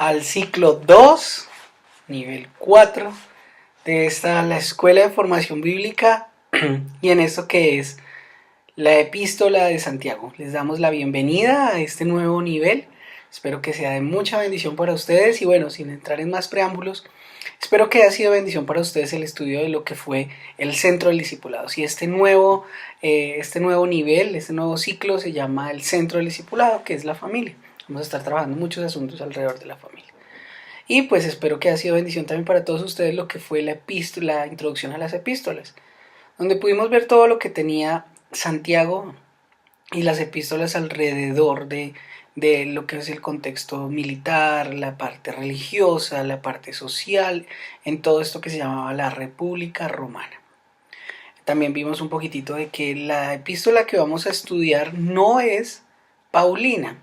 al ciclo 2, nivel 4 de la Escuela de Formación Bíblica y en esto que es la Epístola de Santiago. Les damos la bienvenida a este nuevo nivel. Espero que sea de mucha bendición para ustedes y bueno, sin entrar en más preámbulos, espero que haya sido bendición para ustedes el estudio de lo que fue el Centro del Discipulado. Si este nuevo nivel, este nuevo ciclo se llama el Centro del Discipulado, que es la familia. Vamos a estar trabajando muchos asuntos alrededor de la familia. Y pues espero que haya sido bendición también para todos ustedes lo que fue la introducción a las epístolas, donde pudimos ver todo lo que tenía Santiago y las epístolas alrededor de lo que es el contexto militar, la parte religiosa, la parte social, en todo esto que se llamaba la República Romana. También vimos un poquitito de que la epístola que vamos a estudiar no es paulina.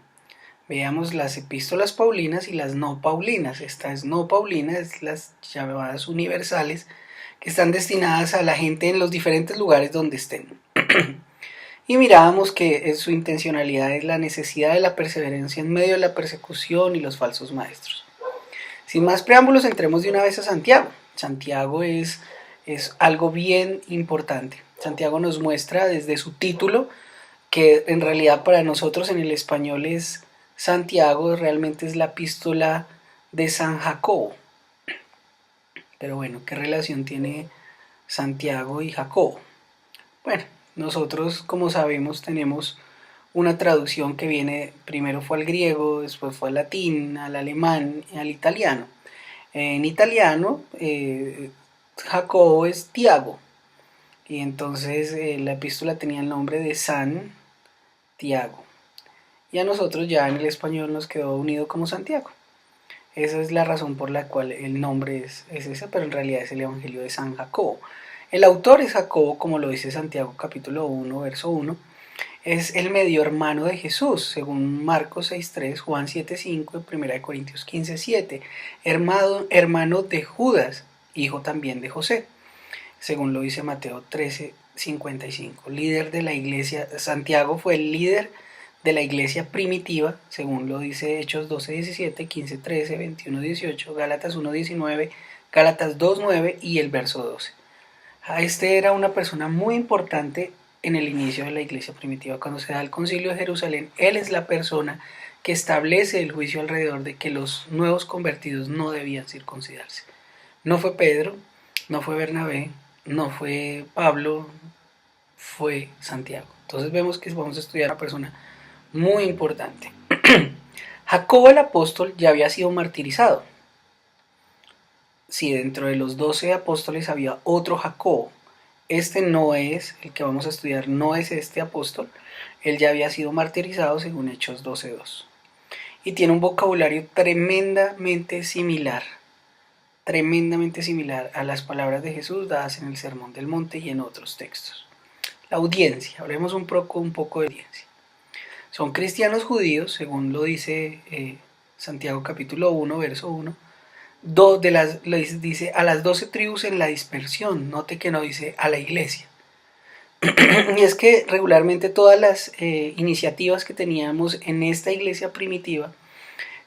Veamos las epístolas paulinas y las no paulinas. Esta es no paulina, es las llamadas universales, que están destinadas a la gente en los diferentes lugares donde estén. Y mirábamos que su intencionalidad es la necesidad de la perseverancia en medio de la persecución y los falsos maestros. Sin más preámbulos, entremos de una vez a Santiago. Santiago es algo bien importante. Santiago nos muestra desde su título, que en realidad para nosotros en el español es Santiago, realmente es la epístola de San Jacobo. Pero bueno, ¿qué relación tiene Santiago y Jacobo? Bueno, nosotros, como sabemos, tenemos una traducción que viene, primero fue al griego, después fue al latín, al alemán y al italiano. En italiano, Jacobo es Tiago, y entonces la epístola tenía el nombre de San Tiago. Y a nosotros ya en el español nos quedó unido como Santiago. Esa es la razón por la cual el nombre es ese, pero en realidad es el Evangelio de San Jacobo. El autor es Jacobo, como lo dice Santiago capítulo 1, verso 1. Es el medio hermano de Jesús, según Marcos 6.3, Juan 7.5 y 1 Corintios 15.7. Hermano de Judas, hijo también de José, según lo dice Mateo 13.55. Líder de la iglesia, Santiago fue el líder de la iglesia primitiva, según lo dice Hechos 12.17, 15.13, 21.18, Gálatas 1.19, Gálatas 2.9 y el verso 12. Este era una persona muy importante en el inicio de la iglesia primitiva. Cuando se da el concilio de Jerusalén, él es la persona que establece el juicio alrededor de que los nuevos convertidos no debían circuncidarse. No fue Pedro, no fue Bernabé, no fue Pablo, fue Santiago. Entonces vemos que vamos a estudiar a una persona muy importante. Jacobo el apóstol ya había sido martirizado. Si dentro de los 12 apóstoles había otro Jacobo, este no es, el que vamos a estudiar no es este apóstol, él ya había sido martirizado según Hechos 12.2. Y tiene un vocabulario tremendamente similar a las palabras de Jesús dadas en el Sermón del Monte y en otros textos. La audiencia, hablemos un poco de audiencia. Son cristianos judíos, según lo dice Santiago capítulo 1, verso 1. Dice a las 12 tribus en la dispersión, note que no dice a la iglesia. Y es que regularmente todas las iniciativas que teníamos en esta iglesia primitiva,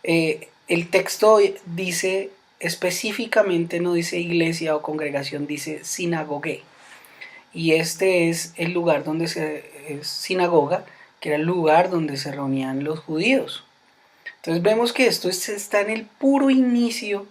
el texto dice específicamente, no dice iglesia o congregación, dice sinagogue. Y este es el lugar donde es sinagoga, que era el lugar donde se reunían los judíos. Entonces vemos que esto está en el puro inicio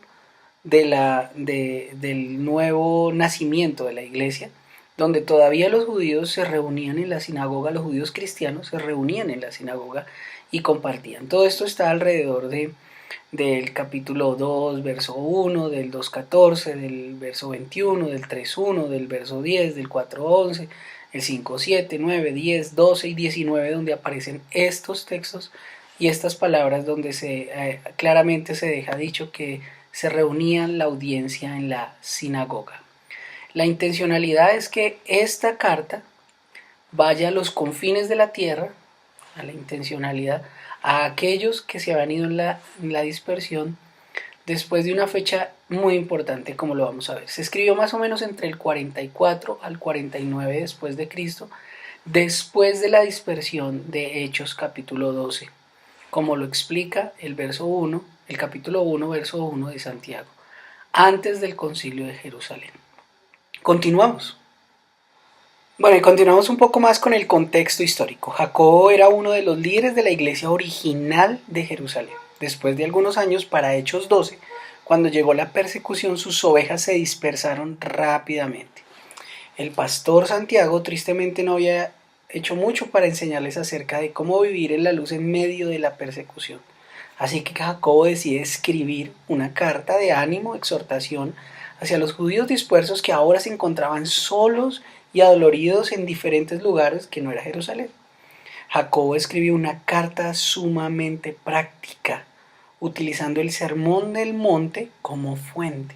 del nuevo nacimiento de la iglesia, donde todavía los judíos se reunían en la sinagoga, los judíos cristianos se reunían en la sinagoga y compartían. Todo esto está alrededor del capítulo 2, verso 1, del 2.14, del verso 21, del 3.1, del verso 10, del 4.11, el 5.7, 9, 10, 12 y 19, donde aparecen estos textos y estas palabras donde claramente se deja dicho que se reunía la audiencia en la sinagoga. La intencionalidad es que esta carta vaya a los confines de la tierra, a la intencionalidad, a aquellos que se habían ido en la dispersión después de una fecha muy importante, como lo vamos a ver. Se escribió más o menos entre el 44 al 49 después de Cristo, después de la dispersión de Hechos capítulo 12, como lo explica el verso 1, el capítulo 1, verso 1 de Santiago, antes del concilio de Jerusalén. Continuamos. Bueno, y continuamos un poco más con el contexto histórico. Jacobo era uno de los líderes de la iglesia original de Jerusalén. Después de algunos años, para Hechos 12, cuando llegó la persecución, sus ovejas se dispersaron rápidamente. El pastor Santiago tristemente no había hecho mucho para enseñarles acerca de cómo vivir en la luz en medio de la persecución. Así que Jacobo decide escribir una carta de ánimo, exhortación hacia los judíos dispersos que ahora se encontraban solos y adoloridos en diferentes lugares que no era Jerusalén. Jacobo escribió una carta sumamente práctica, utilizando el Sermón del Monte como fuente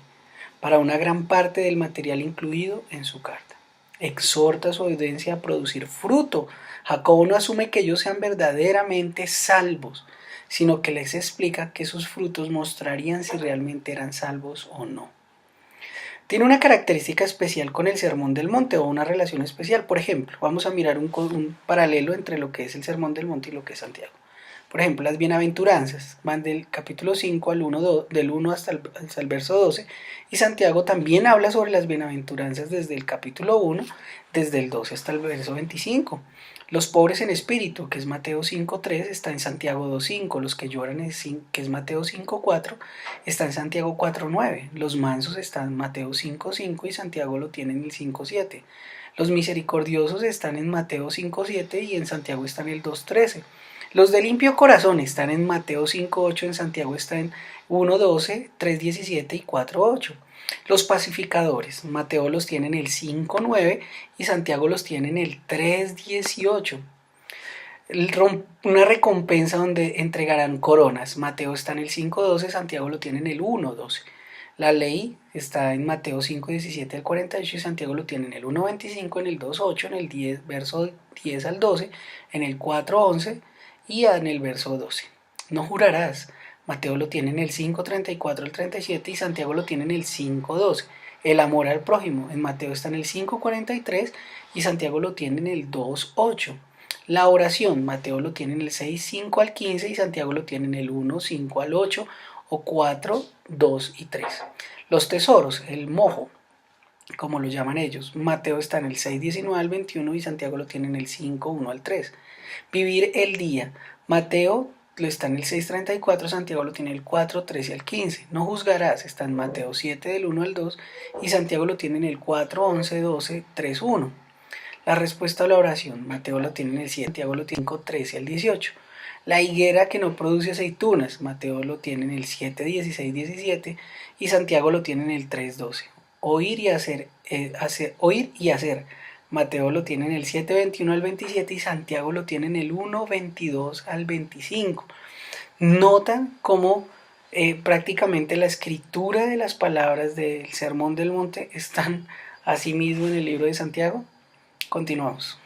para una gran parte del material incluido en su carta. Exhorta a su audiencia a producir fruto. Jacobo no asume que ellos sean verdaderamente salvos, sino que les explica que sus frutos mostrarían si realmente eran salvos o no. Tiene una característica especial con el Sermón del Monte o una relación especial. Por ejemplo, vamos a mirar un paralelo entre lo que es el Sermón del Monte y lo que es Santiago. Por ejemplo, las bienaventuranzas van del capítulo 5 del 1 hasta el verso 12, y Santiago también habla sobre las bienaventuranzas desde el capítulo 1, desde el 12 hasta el verso 25. Los pobres en espíritu, que es Mateo 5.3, está en Santiago 2.5. Los que lloran, que es Mateo 5.4, está en Santiago 4.9. Los mansos están en Mateo 5.5 y Santiago lo tiene en el 5.7. Los misericordiosos están en Mateo 5.7 y en Santiago están en el 2.13. Los de limpio corazón están en Mateo 5.8, en Santiago está en 1.12, 3.17 y 4.8. Los pacificadores, Mateo los tiene en el 5.9 y Santiago los tiene en el 3.18. Una recompensa donde entregarán coronas, Mateo está en el 5.12, Santiago lo tiene en el 1.12. La ley está en Mateo 5.17 al 48 y Santiago lo tiene en el 1.25, en el 2.8, en el 10, verso 10 al 12, en el 4.11 y en el verso 12. No jurarás. Mateo lo tiene en el 5.34 al 37 y Santiago lo tiene en el 5.12. El amor al prójimo, en Mateo está en el 5.43 y Santiago lo tiene en el 2.8. La oración, Mateo lo tiene en el 6.5 al 15 y Santiago lo tiene en el 1.5 al 8 o 4, 2 y 3. Los tesoros, el mojo, como lo llaman ellos, Mateo está en el 6.19 al 21 y Santiago lo tiene en el 5.1 al 3. Vivir el día, Mateo lo está en el 6.34, Santiago lo tiene en el 4.13 al 15. No juzgarás, está en Mateo 7 del 1 al 2 y Santiago lo tiene en el 4.11, 12, 3.1. La respuesta a la oración, Mateo lo tiene en el 7, Santiago lo tiene en el 5.13 al 18. La higuera que no produce aceitunas, Mateo lo tiene en el 7, 16, 17 y Santiago lo tiene en el 3, 12. Oír y hacer. Mateo lo tiene en el 7, 21 al 27 y Santiago lo tiene en el 1, 22 al 25. Notan cómo prácticamente la escritura de las palabras del Sermón del Monte están asimismo en el libro de Santiago. Continuamos.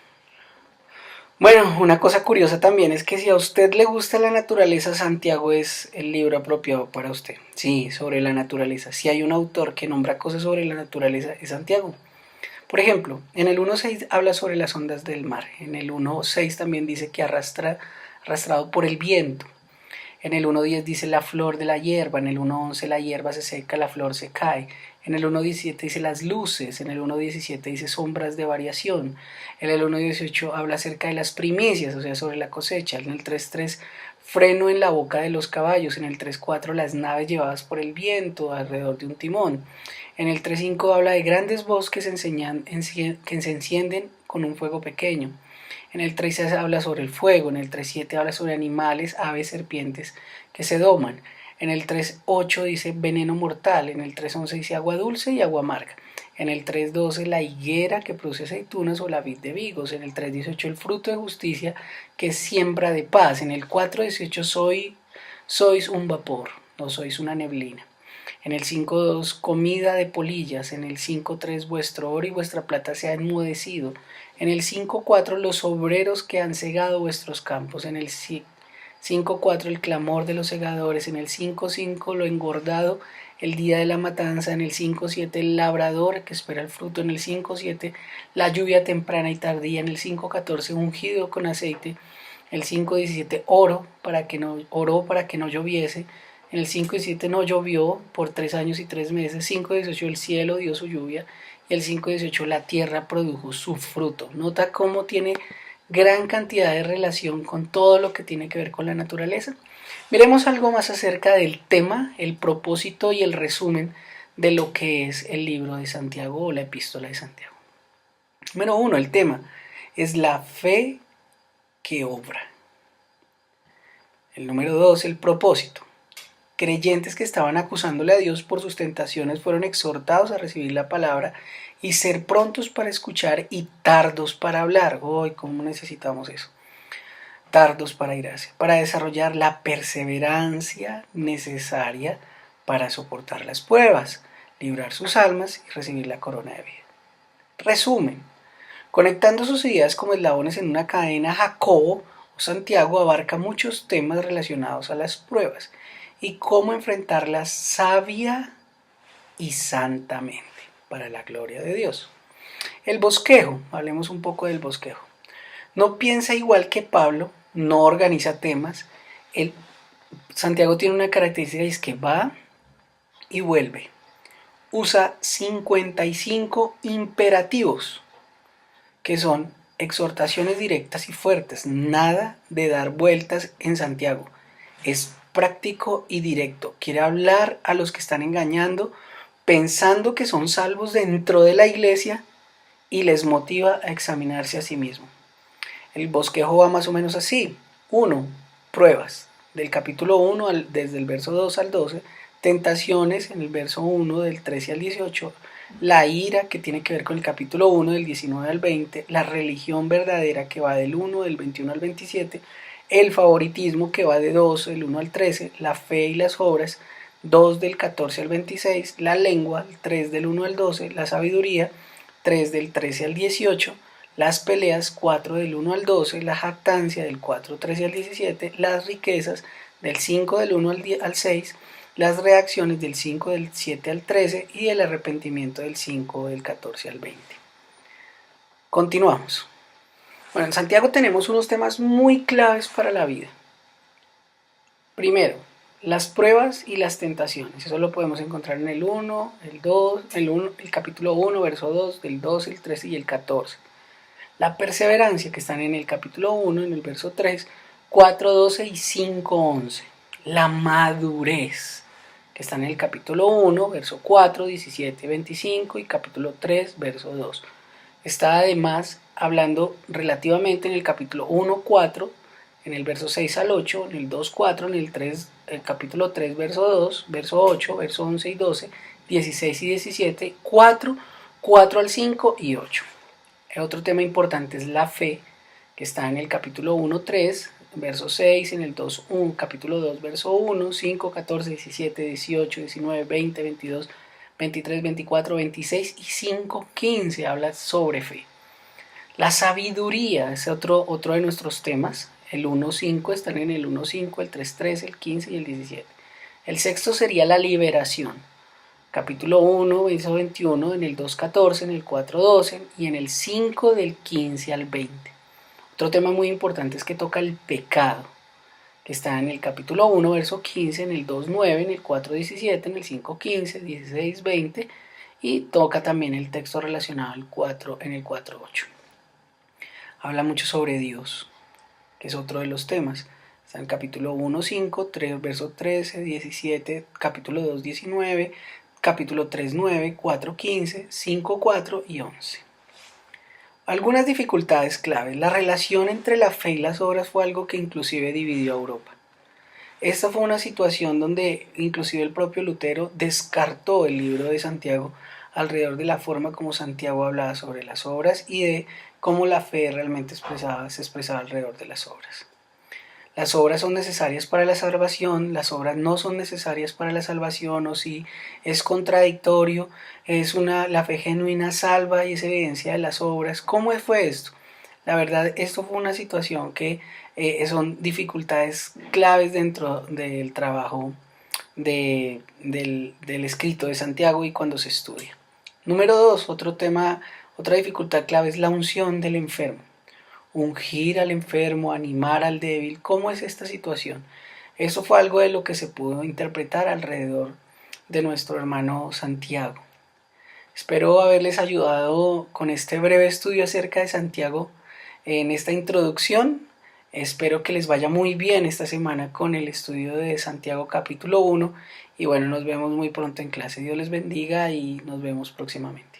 Bueno, una cosa curiosa también es que si a usted le gusta la naturaleza, Santiago es el libro apropiado para usted. Sí, sobre la naturaleza. Si hay un autor que nombra cosas sobre la naturaleza, es Santiago. Por ejemplo, en el 1.6 habla sobre las ondas del mar. En el 1.6 también dice que arrastrado por el viento. En el 1.10 dice la flor de la hierba. En el 1.11 la hierba se seca, la flor se cae. En el 1.17 dice las luces. En el 1.17 dice sombras de variación. En el 1.18 habla acerca de las primicias, o sea, sobre la cosecha. En el 3.3 freno en la boca de los caballos. En el 3.4 las naves llevadas por el viento alrededor de un timón. En el 3.5 habla de grandes bosques que se encienden con un fuego pequeño. En el 3.6 habla sobre el fuego. En el 3.7 habla sobre animales, aves, serpientes que se doman. En el 3.8 dice veneno mortal. En el 3.11 dice agua dulce y agua amarga. En el 3.12 la higuera que produce aceitunas o la vid de vigos. En el 3.18 el fruto de justicia que es siembra de paz. En el 4.18 sois un vapor, no sois una neblina. En el 5.2 comida de polillas. En el 5.3 vuestro oro y vuestra plata se ha enmudecido. En el 5.4 los obreros que han cegado vuestros campos. En el 5.4 el clamor de los segadores. En el 5.5 lo engordado el día de la matanza. En el 5.7 el labrador que espera el fruto. En el 5.7 la lluvia temprana y tardía. En el 5.14 ungido con aceite. El 5.17 oró para que no lloviese. En el 5:17 no llovió por 3 años y 3 meses. 5:18 el cielo dio su lluvia. Y el 5:18 la tierra produjo su fruto. Nota cómo tiene gran cantidad de relación con todo lo que tiene que ver con la naturaleza. Veremos algo más acerca del tema, el propósito y el resumen de lo que es el libro de Santiago o la epístola de Santiago. Número 1, el tema es la fe que obra. El número 2, el propósito. Creyentes que estaban acusándole a Dios por sus tentaciones fueron exhortados a recibir la palabra y ser prontos para escuchar y tardos para hablar. ¡Ay, cómo necesitamos eso! Tardos para irse, para desarrollar la perseverancia necesaria para soportar las pruebas, librar sus almas y recibir la corona de vida. Resumen. Conectando sus ideas como eslabones en una cadena, Jacobo o Santiago abarca muchos temas relacionados a las pruebas y cómo enfrentarlas sabia y santamente para la gloria de Dios. El bosquejo, hablemos un poco del bosquejo. No piensa igual que Pablo, no organiza temas. Santiago tiene una característica y es que va y vuelve. Usa 55 imperativos, que son exhortaciones directas y fuertes. Nada de dar vueltas en Santiago. Es práctico y directo. Quiere hablar a los que están engañando, pensando que son salvos dentro de la iglesia y les motiva a examinarse a sí mismo. El bosquejo va más o menos así. 1. Pruebas. Del capítulo 1 desde el verso 2 al 12. Tentaciones en el verso 1 del 13 al 18. La ira, que tiene que ver con el capítulo 1 del 19 al 20. La religión verdadera, que va del 1 del 21 al 27. El favoritismo, que va de 2 del 1 al 13. La fe y las obras, 2 del 14 al 26. La lengua, 3 del 1 al 12. La sabiduría, 3 del 13 al 18. Las peleas, 4 del 1 al 12. La jactancia, del 4, 13 al 17. Las riquezas, del 5 del 1 al 6. Las reacciones, del 5 del 7 al 13. Y el arrepentimiento, del 5 del 14 al 20. Continuamos. Bueno, en Santiago tenemos unos temas muy claves para la vida. Primero, las pruebas y las tentaciones. Eso lo podemos encontrar en el 1, el 2, el capítulo 1, verso 2, del 12, el 13 y el 14. La perseverancia, que están en el capítulo 1, en el verso 3, 4, 12 y 5, 11. La madurez, que están en el capítulo 1, verso 4, 17, 25 y capítulo 3, verso 2. Está además hablando relativamente en el capítulo 1, 4, en el verso 6 al 8, en el 2, 4, en el capítulo 3, verso 2, verso 8, verso 11 y 12, 16 y 17, 4, 4 al 5 y 8. El otro tema importante es la fe, que está en el capítulo 1, 3, verso 6, en el 2, 1, capítulo 2, verso 1, 5, 14, 17, 18, 19, 20, 22, 23, 24, 26 y 5, 15 habla sobre fe. La sabiduría es otro de nuestros temas. El 1.5 están en el 1.5, el 3.13, el 15 y el 17. El sexto sería la liberación. Capítulo 1, verso 21, en el 2.14, en el 4.12 y en el 5 del 15 al 20. Otro tema muy importante es que toca el pecado, que está en el capítulo 1, verso 15, en el 2.9, en el 4.17, en el 5.15, 16, 20 y toca también el texto relacionado al 4 en el 4.8. Habla mucho sobre Dios, que es otro de los temas. Está en el capítulo 1.5, 3, verso 13, 17, capítulo 2.19, capítulo 3.9, 4.15, 5.4 y 11. Algunas dificultades claves. La relación entre la fe y las obras fue algo que inclusive dividió a Europa. Esta fue una situación donde inclusive el propio Lutero descartó el libro de Santiago alrededor de la forma como Santiago hablaba sobre las obras y de cómo la fe realmente se expresaba alrededor de las obras. Las obras son necesarias para la salvación, las obras no son necesarias para la salvación, o si es contradictorio, la fe genuina salva y es evidencia de las obras. ¿Cómo fue esto? La verdad, esto fue una situación que son dificultades claves dentro del trabajo del escrito de Santiago y cuando se estudia. Número 2, otra dificultad clave es la unción del enfermo. Ungir al enfermo, animar al débil. ¿Cómo es esta situación? Eso fue algo de lo que se pudo interpretar alrededor de nuestro hermano Santiago. Espero haberles ayudado con este breve estudio acerca de Santiago en esta introducción. Espero que les vaya muy bien esta semana con el estudio de Santiago capítulo 1 y bueno, nos vemos muy pronto en clase. Dios les bendiga y nos vemos próximamente.